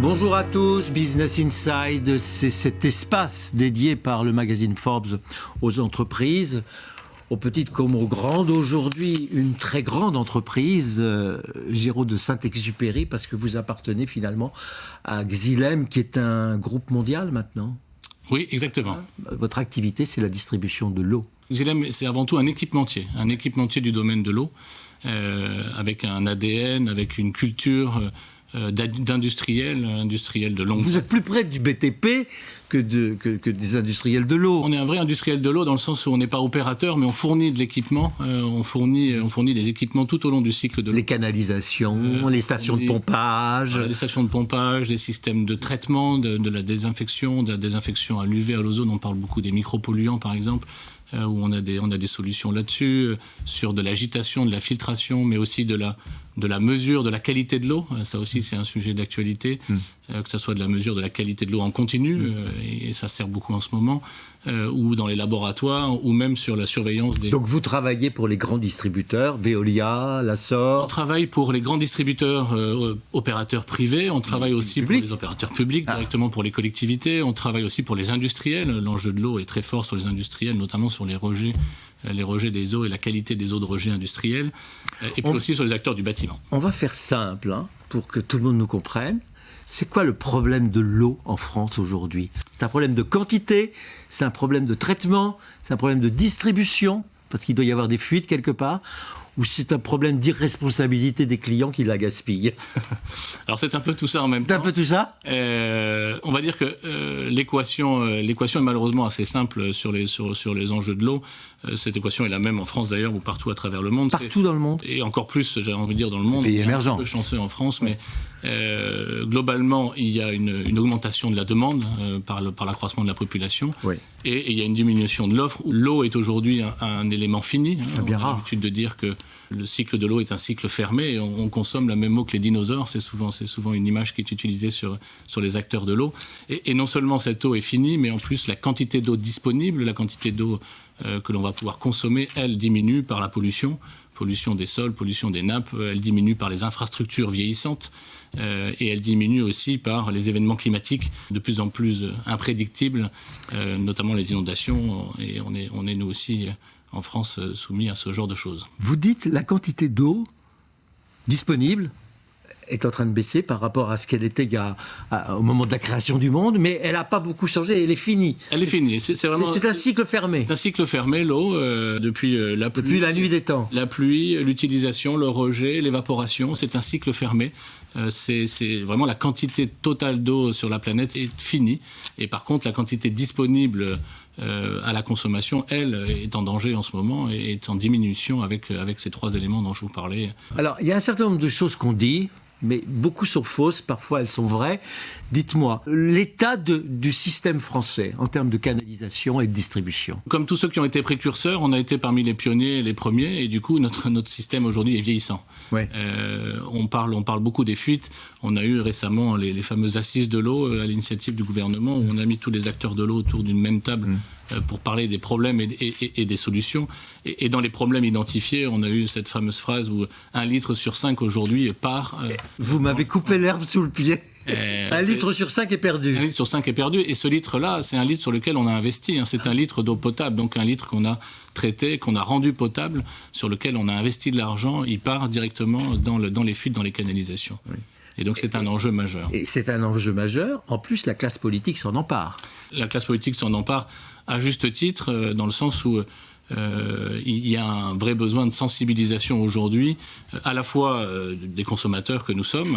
Bonjour à tous, Business Inside, c'est cet espace dédié par le magazine Forbes aux entreprises, aux petites comme aux grandes. Aujourd'hui, une très grande entreprise, Giraud de Saint-Exupéry, parce que vous appartenez finalement à Xylem, qui est un groupe mondial maintenant. Oui, exactement. Votre activité, c'est la distribution de l'eau. Xylem, c'est avant tout un équipementier du domaine de l'eau, avec un ADN, avec une culture d'industriels de longue date. Vous êtes plus près du BTP que des industriels de l'eau. On est un vrai industriel de l'eau dans le sens où on n'est pas opérateur, mais on fournit de l'équipement. On fournit des équipements tout au long du cycle de l'eau. Les canalisations, les stations de pompage. Les stations de pompage, des systèmes de traitement, de la désinfection, de la désinfection à l'UV, à l'ozone. On parle beaucoup des micropolluants, par exemple, où on a des solutions là-dessus, sur de l'agitation, de la filtration, mais aussi de la mesure de la qualité de l'eau. Ça aussi, c'est un sujet d'actualité, que ce soit de la mesure de la qualité de l'eau en continu, et ça sert beaucoup en ce moment, ou dans les laboratoires, ou même sur la surveillance des... Donc vous travaillez pour les grands distributeurs, Veolia, Lassor. On travaille pour les grands distributeurs opérateurs privés, on travaille aussi pour les opérateurs publics, directement pour les collectivités, on travaille aussi pour les industriels. L'enjeu de l'eau est très fort sur les industriels, notamment sur les rejets des eaux et la qualité des eaux de rejet industriels, et puis aussi sur les acteurs du bâtiment. On va faire simple, pour que tout le monde nous comprenne. C'est quoi le problème de l'eau en France aujourd'hui ? C'est un problème de quantité, c'est un problème de traitement, c'est un problème de distribution, parce qu'il doit y avoir des fuites quelque part, ou c'est un problème d'irresponsabilité des clients qui la gaspillent ? Alors c'est un peu tout ça en même temps. C'est un peu tout ça ? On va dire que l'équation est malheureusement assez simple sur les enjeux de l'eau. Cette équation est la même en France d'ailleurs ou partout à travers le monde. Partout dans le monde. Et encore plus, j'ai envie de dire, dans le monde. Pays émergents. Un peu chanceux en France, mais globalement, il y a une augmentation de la demande par l'accroissement de la population. Oui. Et il y a une diminution de l'offre. L'eau est aujourd'hui un élément fini. C'est bien on a rare. l'habitude de dire que le cycle de l'eau est un cycle fermé. Et on consomme la même eau que les dinosaures. C'est souvent une image qui est utilisée sur les acteurs de l'eau. Et non seulement cette eau est finie, mais en plus la quantité d'eau disponible, la quantité d'eau que l'on va pouvoir consommer, elle diminue par la pollution des sols, pollution des nappes, elle diminue par les infrastructures vieillissantes et elle diminue aussi par les événements climatiques de plus en plus imprédictibles, notamment les inondations, et on est nous aussi en France soumis à ce genre de choses. Vous dites la quantité d'eau disponible est en train de baisser par rapport à ce qu'elle était au moment de la création du monde, mais elle n'a pas beaucoup changé, elle est finie. Elle est finie. C'est un cycle fermé. C'est un cycle fermé, l'eau, depuis la pluie. Depuis la nuit des temps. La pluie, l'utilisation, le rejet, l'évaporation, c'est un cycle fermé. C'est vraiment la quantité totale d'eau sur la planète est finie. Et par contre, la quantité disponible à la consommation, elle, est en danger en ce moment et est en diminution avec ces trois éléments dont je vous parlais. Alors, il y a un certain nombre de choses qu'on dit, mais beaucoup sont fausses, parfois elles sont vraies. Dites-moi, l'état du système français en termes de canalisation et de distribution. Comme tous ceux qui ont été précurseurs, on a été parmi les pionniers et les premiers, et du coup notre système aujourd'hui est vieillissant. Ouais. On parle beaucoup des fuites. On a eu récemment les fameuses assises de l'eau à l'initiative du gouvernement, où on a mis tous les acteurs de l'eau autour d'une même table pour parler des problèmes et des solutions. Et dans les problèmes identifiés, on a eu cette fameuse phrase où 1 litre sur 5 aujourd'hui part... Vous m'avez coupé l'herbe sous le pied. 1 litre sur 5 est perdu. 1 litre sur 5 est perdu. Et ce litre-là, c'est un litre sur lequel on a investi. C'est un litre d'eau potable, donc un litre qu'on a traité, qu'on a rendu potable, sur lequel on a investi de l'argent. Il part directement dans les fuites, dans les canalisations. Oui. Et donc c'est un enjeu majeur. Et c'est un enjeu majeur. En plus, la classe politique s'en empare. La classe politique s'en empare à juste titre, dans le sens où il y a un vrai besoin de sensibilisation aujourd'hui, à la fois des consommateurs que nous sommes.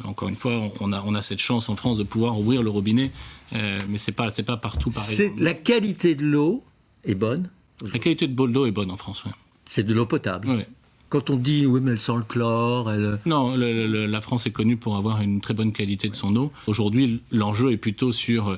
Encore une fois, on a cette chance en France de pouvoir ouvrir le robinet, mais c'est pas partout pareil. La qualité de l'eau est bonne. La qualité de l'eau est bonne en France, oui. C'est de l'eau potable. Oui. Quand on dit oui mais elle sent le chlore, Non, la France est connue pour avoir une très bonne qualité de son eau. Aujourd'hui, l'enjeu est plutôt sur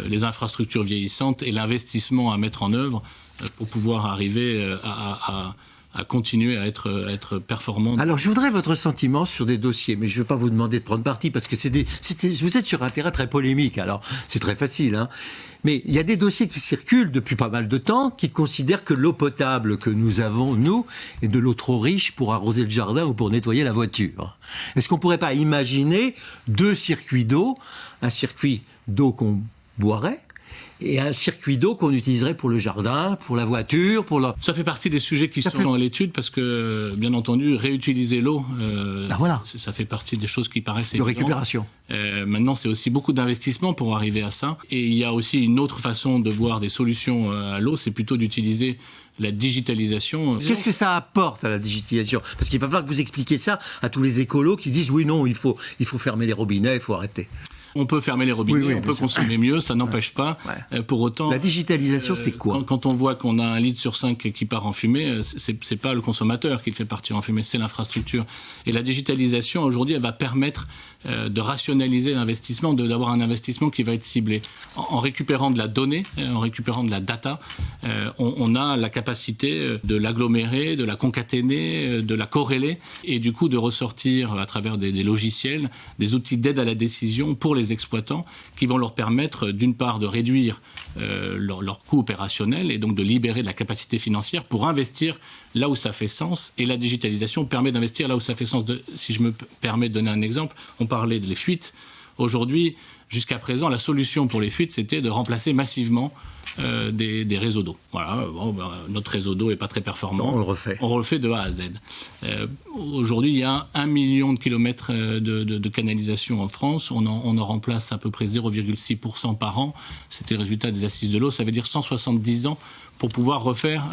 les infrastructures vieillissantes et l'investissement à mettre en œuvre pour pouvoir arriver à à continuer à être performant. Alors, je voudrais votre sentiment sur des dossiers, mais je ne veux pas vous demander de prendre parti, parce que vous êtes sur un terrain très polémique, alors c'est très facile, hein. Mais il y a des dossiers qui circulent depuis pas mal de temps, qui considèrent que l'eau potable que nous avons, nous, est de l'eau trop riche pour arroser le jardin ou pour nettoyer la voiture. Est-ce qu'on ne pourrait pas imaginer 2 circuits d'eau, un circuit d'eau qu'on boirait, et un circuit d'eau qu'on utiliserait pour le jardin, pour la voiture, Ça fait partie des sujets qui sont à l'étude, parce que, bien entendu, réutiliser l'eau, voilà. Ça fait partie des choses qui paraissent de récupération. Maintenant, c'est aussi beaucoup d'investissement pour arriver à ça. Et il y a aussi une autre façon de voir des solutions à l'eau, c'est plutôt d'utiliser la digitalisation. Qu'est-ce que ça apporte à la digitalisation? Parce qu'il va falloir que vous expliquiez ça à tous les écolos qui disent « oui, non, il faut fermer les robinets, il faut arrêter ». On peut fermer les robinets, on peut consommer mieux, ça n'empêche pas. Pour autant, la digitalisation, c'est quoi? Quand on voit qu'on a 1 litre sur 5 qui part en fumée, c'est pas le consommateur qui le fait partir en fumée, c'est l'infrastructure. Et la digitalisation, aujourd'hui, elle va permettre de rationaliser l'investissement, d'avoir un investissement qui va être ciblé. En récupérant de la donnée, en récupérant de la data, on a la capacité de l'agglomérer, de la concaténer, de la corréler, et du coup de ressortir à travers des logiciels, des outils d'aide à la décision pour les exploitants qui vont leur permettre d'une part de réduire leur coût opérationnel et donc de libérer de la capacité financière pour investir là où ça fait sens. Et la digitalisation permet d'investir là où ça fait sens. Si je me permets de donner un exemple, on parlait des fuites. Aujourd'hui, jusqu'à présent, la solution pour les fuites, c'était de remplacer massivement des réseaux d'eau. Voilà, notre réseau d'eau n'est pas très performant. On le refait. On le refait de A à Z. Aujourd'hui, il y a 1 million de kilomètres de canalisation en France. On en remplace à peu près 0,6% par an. C'était le résultat des assises de l'eau. Ça veut dire 170 ans pour pouvoir refaire...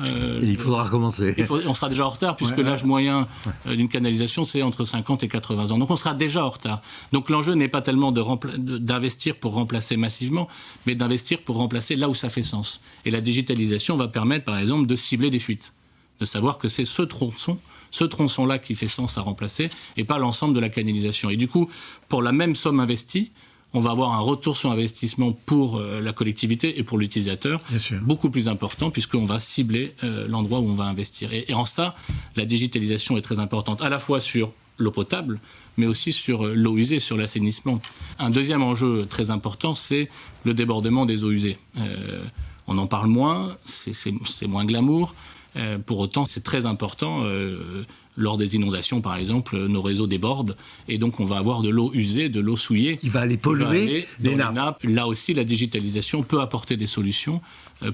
Et il faudra recommencer. On sera déjà en retard, puisque l'âge moyen d'une canalisation, c'est entre 50 et 80 ans. Donc on sera déjà en retard. Donc l'enjeu n'est pas tellement d'investir pour remplacer massivement, mais d'investir pour remplacer là où ça fait sens. Et la digitalisation va permettre, par exemple, de cibler des fuites. De savoir que c'est ce tronçon-là qui fait sens à remplacer, et pas l'ensemble de la canalisation. Et du coup, pour la même somme investie, on va avoir un retour sur investissement pour la collectivité et pour l'utilisateur beaucoup plus important, puisqu'on va cibler l'endroit où on va investir. Et en ça, la digitalisation est très importante, à la fois sur l'eau potable, mais aussi sur l'eau usée, sur l'assainissement. Un deuxième enjeu très important, c'est le débordement des eaux usées. On en parle moins, c'est moins glamour. Pour autant, c'est très important. Lors des inondations, par exemple, nos réseaux débordent et donc on va avoir de l'eau usée, de l'eau souillée qui va aller polluer les nappes. Là aussi, la digitalisation peut apporter des solutions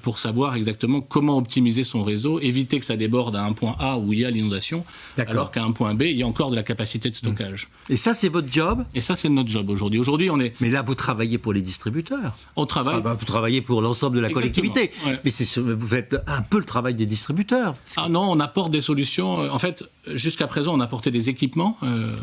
pour savoir exactement comment optimiser son réseau, éviter que ça déborde à un point A où il y a l'inondation, alors qu'à un point B, il y a encore de la capacité de stockage. Et ça, c'est votre job? Et ça, c'est notre job aujourd'hui. Aujourd'hui, on est... Mais là, vous travaillez pour les distributeurs. On travaille... vous travaillez pour l'ensemble de la collectivité. Mais vous faites un peu le travail des distributeurs. Ah non, on apporte des solutions. En fait, jusqu'à présent, on apportait des équipements,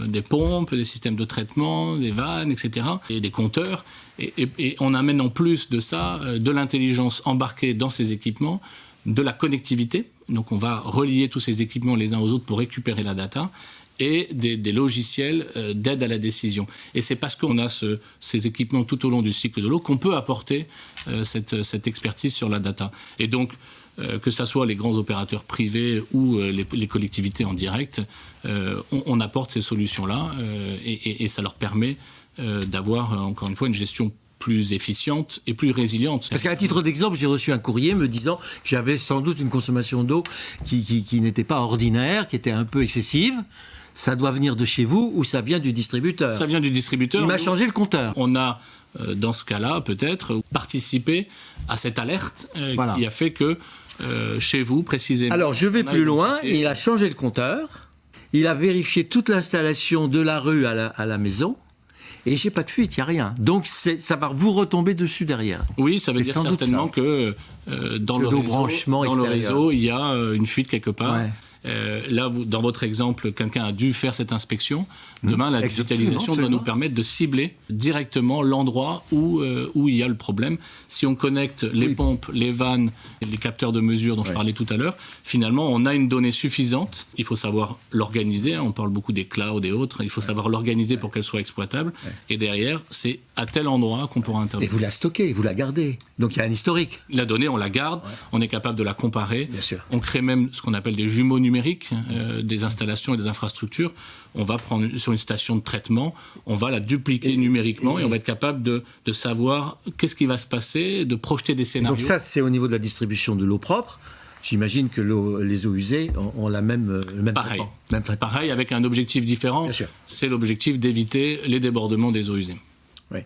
des pompes, des systèmes de traitement, des vannes, etc., et des compteurs. Et on amène en plus de ça de l'intelligence embarquée dans ces équipements, de la connectivité. Donc on va relier tous ces équipements les uns aux autres pour récupérer la data, et des logiciels d'aide à la décision. Et c'est parce qu'on a ces équipements tout au long du cycle de l'eau qu'on peut apporter cette expertise sur la data. Et donc, que ce soit les grands opérateurs privés ou les collectivités en direct, on apporte ces solutions-là et ça leur permet d'avoir, encore une fois, une gestion plus efficiente et plus résiliente. Parce qu'à titre d'exemple, j'ai reçu un courrier me disant que j'avais sans doute une consommation d'eau qui n'était pas ordinaire, qui était un peu excessive. Ça doit venir de chez vous ou ça vient du distributeur? Ça vient du distributeur. Il m'a changé le compteur. On a, dans ce cas-là, peut-être participé à cette alerte qui a fait que chez vous, précisément... Alors, je vais plus loin. Il a changé le compteur. Il a vérifié toute l'installation de la rue à la maison. Et j'ai pas de fuite, il n'y a rien. Donc ça va vous retomber dessus derrière. Oui, ça veut dire certainement que dans le réseau, il y a une fuite quelque part. Ouais. Là, dans votre exemple, quelqu'un a dû faire cette inspection. Demain, la digitalisation doit nous permettre de cibler directement l'endroit où il y a le problème. Si on connecte les pompes, les vannes, les capteurs de mesure dont je parlais tout à l'heure, finalement, on a une donnée suffisante. Il faut savoir l'organiser. On parle beaucoup des clouds et autres. Il faut savoir l'organiser pour qu'elle soit exploitable. Et derrière, c'est à tel endroit qu'on pourra intervenir. Et vous la stockez, vous la gardez. Donc il y a un historique. La donnée, on la garde. On est capable de la comparer. Bien sûr. On crée même ce qu'on appelle des jumeaux numériques numérique des installations et des infrastructures. On va prendre sur une station de traitement, on va la dupliquer numériquement et on va être capable de savoir qu'est-ce qui va se passer, de projeter des scénarios. Donc ça, c'est au niveau de la distribution de l'eau propre. J'imagine que les eaux usées ont le même traitement. Pareil, avec un objectif différent. C'est l'objectif d'éviter les débordements des eaux usées. Oui.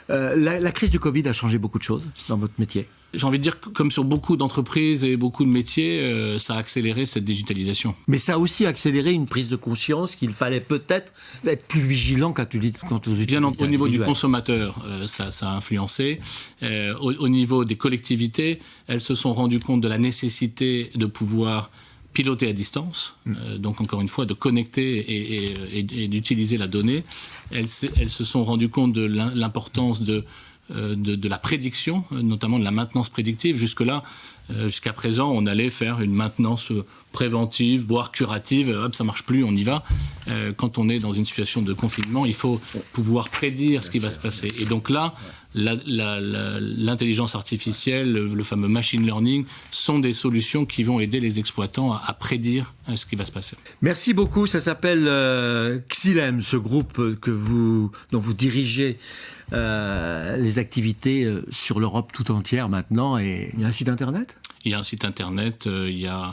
La crise du Covid a changé beaucoup de choses dans votre métier. J'ai envie de dire que comme sur beaucoup d'entreprises et beaucoup de métiers, ça a accéléré cette digitalisation. Mais ça a aussi accéléré une prise de conscience qu'il fallait peut-être être plus vigilant quand vous utilisez. Bien au niveau du consommateur, ça a influencé. Au niveau des collectivités, elles se sont rendues compte de la nécessité de pouvoir piloter à distance, donc encore une fois de connecter et d'utiliser la donnée. Elles se sont rendues compte de l'importance de la prédiction, notamment de la maintenance prédictive. Jusqu'à présent, on allait faire une maintenance préventive, voire curative. Hop, ça marche plus, on y va. Quand on est dans une situation de confinement, il faut pouvoir prédire ce qui va se passer. Et donc là, l'intelligence artificielle, le fameux machine learning, sont des solutions qui vont aider les exploitants à prédire ce qui va se passer. Merci beaucoup. Ça s'appelle Xylem, ce groupe dont vous dirigez les activités sur l'Europe tout entière maintenant. Et il y a un site internet ? Il y a un site internet,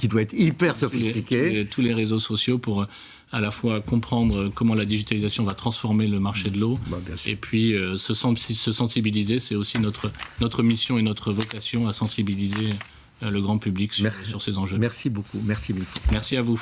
qui doit être hyper sophistiqué. Tous les réseaux sociaux pour à la fois comprendre comment la digitalisation va transformer le marché de l'eau, et puis se sensibiliser. C'est aussi notre mission et notre vocation à sensibiliser le grand public sur ces enjeux. Merci beaucoup. Merci mille fois. Merci à vous.